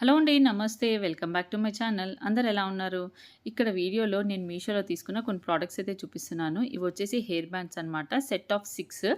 Hello అండి. నమస్తే. Welcome back to my channel. అందరూ ఎలా ఉన్నారు? ఇక్కడ వీడియోలో నేను మీషోలో తీసుకున్న కొన్ని ప్రొడక్ట్స్ అయితే చూపిస్తున్నాను. ఇవొచ్చేసి హెయిర్ బ్యాండ్స్ అనమాట. Set of 6.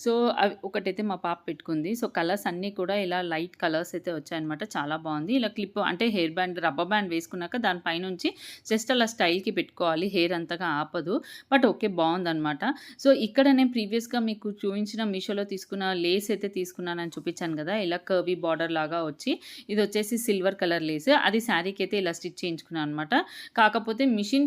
సో, అవి ఒకటైతే మా పాప పెట్టుకుంది. సో, కలర్స్ అన్నీ కూడా ఇలా లైట్ కలర్స్ అయితే వచ్చాయన్నమాట. చాలా బావుంది. ఇలా క్లిప్ అంటే హెయిర్ బ్యాండ్ రబ్బర్ బ్యాండ్ వేసుకున్నాక దాని పైనుంచి జస్ట్ అలా స్టైల్‌కి పెట్టుకోవాలి. హెయిర్ అంతగా ఆపదు. బట్ ఓకే బావుందనమాట. సో, ఇక్కడ నేను ప్రీవియస్‌గా మీకు చూయించిన మీషోలో తీసుకున్న లేస్ అయితే తీసుకున్నానని చూపించాను కదా! ఇలా కర్వీ బార్డర్ లాగా వచ్చి ఇదొచ్చేసి సిల్వర్ కలర్ లేస్. అది శారీకైతే ఇలా స్టిచ్ చేయించుకున్నాను అనమాట. కాకపోతే మిషన్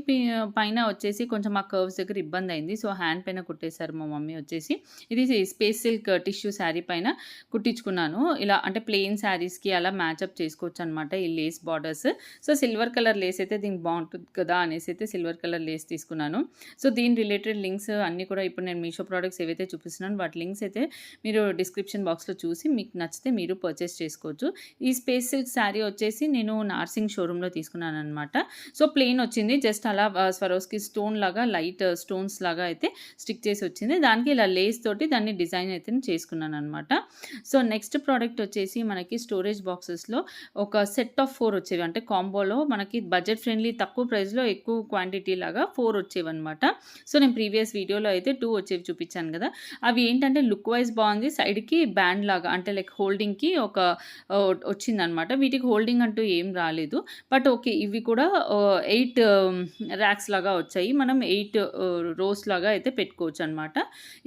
పైన వచ్చేసి కొంచెం ఆ కర్వ్స్ దగ్గర ఇబ్బందయింది. సో, హ్యాండ్ పైన కుట్టేశారు మా మమ్మీ వచ్చేసి. ఇది స్పేస్ సిల్క్ టిష్యూ శారీ పైన కుట్టించుకున్నాను. ఇలా అంటే ప్లెయిన్ శారీస్‌కి అలా మ్యాచప్ చేసుకోవచ్చనమాట ఈ Lay's borders. So, silver colour Lay's అయితే దీనికి బావుంటుంది కదా అనేసి అయితే సిల్వర్ కలర్ లేస్ తీసుకున్నాను. సో, దీని రిలేటెడ్ లింక్స్ అన్నీ కూడా ఇప్పుడు నేను మీషో ప్రొడక్ట్స్ ఏవైతే చూపిస్తున్నానో వాటి లింక్స్ అయితే మీరు డిస్క్రిప్షన్ బాక్స్‌లో చూసి మీకు నచ్చితే మీరు పర్చేస్ చేసుకోవచ్చు. ఈ స్పేస్ సిల్క్ శారీ వచ్చేసి నేను నార్సింగ్ షోరూమ్‌లో తీసుకున్నాననమాట. సో, ప్లెయిన్ వచ్చింది. జస్ట్ అలా స్వరోస్‌కి స్టోన్ లాగా లైట్ స్టోన్స్ లాగా అయితే స్టిక్ చేసి వచ్చింది. దానికి ఇలా లేస్ తోటి దాన్ని డిజైన్ అయితే చేసుకున్నాననమాట. సో, నెక్స్ట్ ప్రోడక్ట్ వచ్చేసి మనకి స్టోరేజ్ బాక్సెస్‌లో ఒక సెట్ ఆఫ్ 4 వచ్చేవి. అంటే కాంబోలో మనకి బడ్జెట్ ఫ్రెండ్లీ తక్కువ ప్రైస్‌లో ఎక్కువ క్వాంటిటీ లాగా 4 వచ్చేవన్నమాట. సో, నేను ప్రీవియస్ వీడియోలో అయితే 2 వచ్చేవి చూపించాను కదా! అవి ఏంటంటే లుక్ వైస్ బాగుంది. సైడ్‌కి బ్యాండ్ లాగా అంటే లైక్ హోల్డింగ్‌కి ఒక వచ్చిందనమాట. వీటికి హోల్డింగ్ అంటూ ఏం రాలేదు. But okay. ఇవి కూడా 8 ర్యాక్స్ లాగా వచ్చాయి. మనం 8 రోస్ లాగా అయితే పెట్టుకోవచ్చనమాట.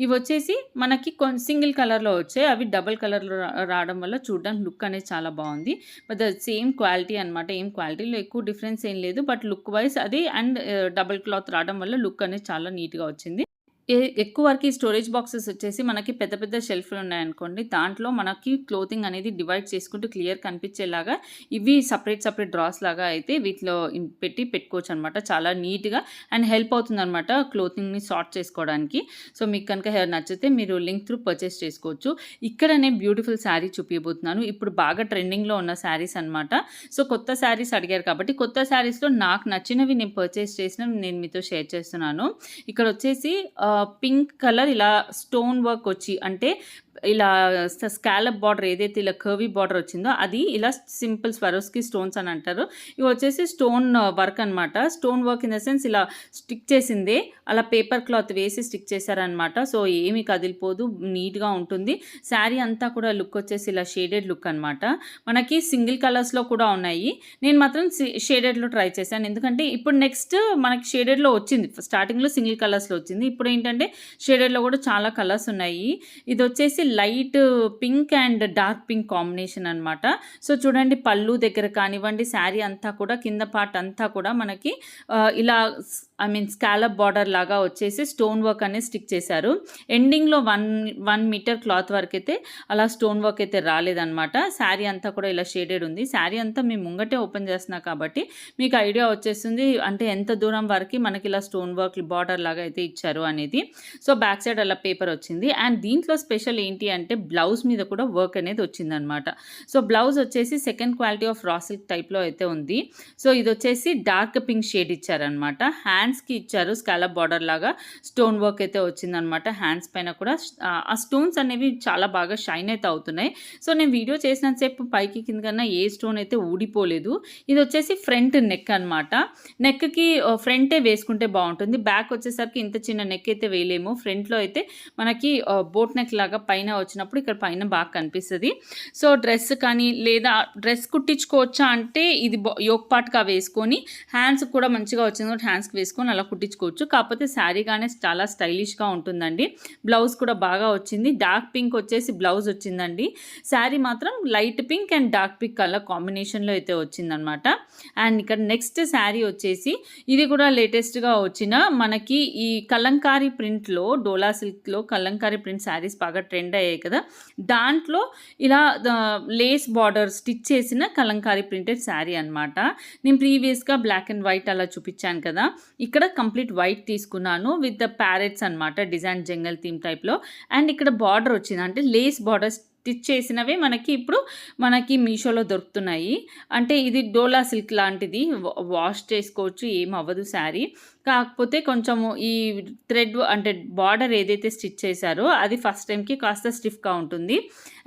ఇవొచ్చేసి మనకి సింగిల్ కలర్‌లో వచ్చాయి. అవి డబుల్ కలర్‌లో రావడం వల్ల చూడడానికి లుక్ అనేది చాలా బావుంది. బట్ ద సేమ్ క్వాలిటీ అనమాట. ఏం క్వాలిటీలో ఎక్కువ డిఫరెన్స్ ఏం లేదు. బట్ లుక్ వైస్ అది అండ్ డబుల్ క్లాత్ రావడం వల్ల లుక్ అనేది చాలా నీట్‌గా వచ్చింది. ఎక్కువ వరకు ఈ స్టోరేజ్ బాక్సెస్ వచ్చేసి మనకి పెద్ద పెద్ద షెల్ఫ్‌లు ఉన్నాయనుకోండి. దాంట్లో మనకి క్లోతింగ్ అనేది డివైడ్ చేసుకుంటూ క్లియర్ కనిపించేలాగా ఇవి సెపరేట్ డ్రాస్ లాగా అయితే వీటిలో పెట్టుకోవచ్చనమాట. చాలా నీట్‌గా అండ్ హెల్ప్ అవుతుందనమాట క్లోతింగ్‌ని సార్ట్ చేసుకోవడానికి. సో, మీకు కనుక నచ్చితే మీరు లింక్ త్రూ పర్చేస్ చేసుకోవచ్చు. ఇక్కడ నేను బ్యూటిఫుల్ శారీ చూపియబోతున్నాను. ఇప్పుడు బాగా ట్రెండింగ్‌లో ఉన్న శారీస్ అనమాట. సో, కొత్త శారీస్ అడిగారు కాబట్టి కొత్త శారీస్‌లో నాకు నచ్చినవి నేను పర్చేస్ చేసినవి నేను మీతో షేర్ చేస్తున్నాను. ఇక్కడ వచ్చేసి పింక్ కలర్ ఇలా స్టోన్ వర్క్ వచ్చి అంటే ఇలా స్కాలప్ బార్డర్ ఏదైతే ఇలా కర్వీ బార్డర్ వచ్చిందో అది ఇలా సింపుల్ స్వరోస్కి స్టోన్స్ అని అంటారు. ఇవి వచ్చేసి స్టోన్ వర్క్ అనమాట. Stone work in the sense ఇలా స్టిక్ చేసిందే అలా పేపర్ క్లాత్ వేసి స్టిక్ చేశారనమాట. సో, ఏమీ కదిలిపోదు, నీట్‌గా ఉంటుంది. శారీ అంతా కూడా లుక్ వచ్చేసి ఇలా షేడెడ్ లుక్ అనమాట. మనకి సింగిల్ కలర్స్‌లో కూడా ఉన్నాయి. నేను మాత్రం షేడెడ్‌లో ట్రై చేశాను. ఎందుకంటే ఇప్పుడు నెక్స్ట్ మనకి షేడెడ్‌లో వచ్చింది. స్టార్టింగ్‌లో సింగిల్ కలర్స్‌లో వచ్చింది. ఇప్పుడు ఏంటంటే షేడెడ్‌లో కూడా చాలా కలర్స్ ఉన్నాయి. ఇది వచ్చేసి light pink and dark pink combination అనమాట. సో, చూడండి పళ్ళు దగ్గర కానివ్వండి శారీ అంతా కూడా కింద పార్ట్ అంతా కూడా మనకి ఇలా స్కాలప్ బార్డర్ లాగా వచ్చేసి స్టోన్ వర్క్ అనేది స్టిక్ చేశారు. ఎండింగ్‌లో 1 మీటర్ క్లాత్ వరకు అయితే అలా స్టోన్ వర్క్ అయితే రాలేదనమాట. శారీ అంతా కూడా ఇలా షేడెడ్ ఉంది. శారీ అంతా మేము ముంగటే ఓపెన్ చేస్తున్నా కాబట్టి మీకు ఐడియా వచ్చేస్తుంది. అంటే ఎంత దూరం వరకు మనకి ఇలా స్టోన్ వర్క్ బార్డర్ లాగా అయితే ఇచ్చారు అనేది. సో, బ్యాక్ సైడ్ అలా పేపర్ వచ్చింది. అండ్ దీంట్లో స్పెషల్ ఏంటి అంటే బ్లౌజ్ మీద కూడా వర్క్ అనేది వచ్చిందనమాట. సో, బ్లౌజ్ వచ్చేసి second quality of raw silk టైప్‌లో అయితే ఉంది. సో, ఇది వచ్చేసి డార్క్ పింక్ షేడ్ ఇచ్చారనమాట. హ్యాండ్స్‌కి ఇచ్చారు స్కాలప్ బార్డర్ లాగా స్టోన్ వర్క్ అయితే వచ్చిందనమాట. హ్యాండ్స్ పైన కూడా ఆ స్టోన్స్ అనేవి చాలా బాగా షైన్ అయితే అవుతున్నాయి. సో, నేను వీడియో చేసినంత సేపు పైకి కింద కన్నా ఏ స్టోన్ అయితే ఊడిపోలేదు. ఇది వచ్చేసి ఫ్రంట్ నెక్ అనమాట. నెక్‌కి ఫ్రంటే వేసుకుంటే బాగుంటుంది. బ్యాక్ వచ్చేసరికి ఇంత చిన్న నెక్ అయితే వేయలేము. ఫ్రంట్‌లో అయితే మనకి బోట్ నెక్ లాగా పైన వచ్చినప్పుడు ఇక్కడ పైన బాగా కనిపిస్తది. సో, డ్రెస్ కానీ లేదా డ్రెస్ కుట్టించుకోవచ్చా అంటే ఇది యోక్ పార్ట్‌గా వేసుకొని హ్యాండ్స్‌కి కూడా మంచిగా వచ్చింది కాబట్టి హ్యాండ్స్‌కి వేసుకొని అలా కుట్టించుకోవచ్చు. కాకపోతే శారీగానే చాలా స్టైలిష్‌గా ఉంటుందండి. బ్లౌజ్ కూడా బాగా వచ్చింది. డార్క్ పింక్ వచ్చేసి బ్లౌజ్ వచ్చిందండి. శారీ మాత్రం light pink and dark pink colour కాంబినేషన్‌లో అయితే వచ్చిందనమాట. అండ్ ఇక్కడ నెక్స్ట్ శారీ వచ్చేసి ఇది కూడా లేటెస్ట్‌గా వచ్చిన మనకి ఈ కలంకారీ ప్రింట్‌లో డోలా సిల్క్‌లో కలంకారీ ప్రింట్ శారీస్ బాగా ట్రెండ్ అయ్యాయి కదా! దాంట్లో ఇలా లేస్ బార్డర్ స్టిచ్ చేసిన కలంకారీ ప్రింటెడ్ శారీ అనమాట. నేను ప్రీవియస్‌గా బ్లాక్ అండ్ వైట్ అలా చూపించాను కదా! ఇక్కడ కంప్లీట్ వైట్ తీసుకున్నాను విత్ ద ప్యారెట్స్ అనమాట. డిజైన్ జంగల్ థీమ్ టైప్‌లో. అండ్ ఇక్కడ బార్డర్ వచ్చింది. అంటే లేస్ బార్డర్ స్టిచ్ చేసినవే మనకి మీషోలో దొరుకుతున్నాయి. అంటే ఇది డోలా సిల్క్ లాంటిది వాష్ చేసుకోవచ్చు, ఏం అవ్వదు శారీ. కాకపోతే కొంచెము ఈ థ్రెడ్ అంటే బార్డర్ ఏదైతే స్టిచ్ చేశారో అది ఫస్ట్ టైంకి కాస్త స్టిఫ్‌గా ఉంటుంది.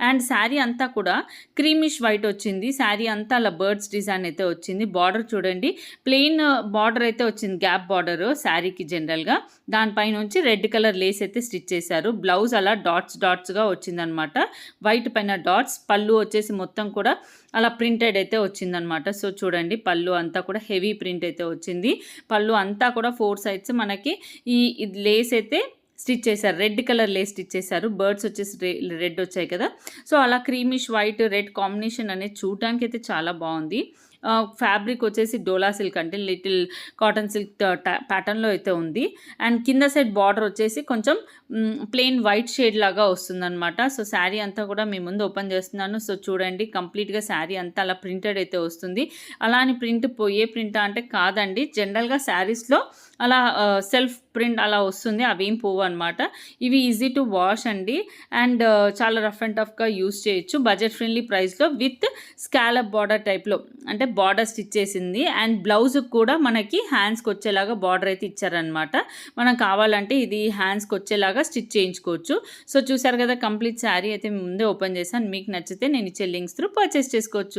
అండ్ శారీ అంతా కూడా క్రీమిష్ వైట్ వచ్చింది. శారీ అంతా అలా బర్డ్స్ డిజైన్ అయితే వచ్చింది. బార్డర్ చూడండి ప్లెయిన్ బార్డర్ అయితే వచ్చింది. గ్యాప్ బార్డరు శారీకి జనరల్‌గా. దానిపైనుంచి రెడ్ కలర్ లేస్ అయితే స్టిచ్ చేశారు. బ్లౌజ్ అలా డాట్స్‌గా వచ్చిందనమాట. వైట్ పైన డాట్స్. పళ్ళు వచ్చేసి మొత్తం కూడా అలా ప్రింటెడ్ అయితే వచ్చిందనమాట. సో చూడండి పళ్ళు అంతా కూడా హెవీ ప్రింట్ అయితే వచ్చింది. పళ్ళు అంతా కూడా 4 సైడ్స్ మనకి ఇది లేస్ అయితే స్టిచ్ చేశారు. రెడ్ కలర్ లేస్ స్టిచ్ చేశారు. బర్డ్స్ వచ్చేసి రెడ్ వచ్చాయి కదా! సో అలా క్రీమిష్ వైట్, రెడ్ కాంబినేషన్ అనేది చూడటానికైతే చాలా బావుంది. ఫ్యాబ్రిక్ వచ్చేసి డోలా సిల్క్ అంటే లిటిల్ కాటన్ సిల్క్ ప్యాటర్న్‌లో అయితే ఉంది. అండ్ కింద సైడ్ బార్డర్ వచ్చేసి కొంచెం ప్లెయిన్ వైట్ షేడ్ లాగా వస్తుందనమాట. సో శారీ అంతా కూడా మీ ముందు ఓపెన్ చేస్తున్నాను. సో చూడండి కంప్లీట్‌గా శారీ అంతా అలా ప్రింటెడ్ అయితే వస్తుంది. అలా అని ప్రింట్ పోయే ప్రింటా అంటే కాదండి. జనరల్‌గా శారీస్‌లో అలా సెల్ఫ్ ప్రింట్ అలా వస్తుంది. అవేం పోవన్నమాట. ఇవి ఈజీ టు వాష్ అండి. అండ్ చాలా రఫ్ అండ్ టఫ్‌గా యూజ్ చేయొచ్చు. బడ్జెట్ ఫ్రెండ్లీ ప్రైస్‌లో విత్ స్కాలప్ బార్డర్ టైప్‌లో అంటే బార్డర్ స్టిచ్ చేసింది. అండ్ బ్లౌజ్‌కి కూడా మనకి హ్యాండ్స్‌కి వచ్చేలాగా బార్డర్ అయితే ఇచ్చారనమాట. మనం కావాలంటే ఇది హ్యాండ్స్‌కి వచ్చేలాగా స్టిచ్ చేయించుకోవచ్చు. సో చూసారు కదా కంప్లీట్ శారీ అయితే ముందే ఓపెన్ చేశాను. మీకు నచ్చితే నేను ఇచ్చే లింక్స్ త్రూ పర్చేస్ చేసుకోవచ్చు.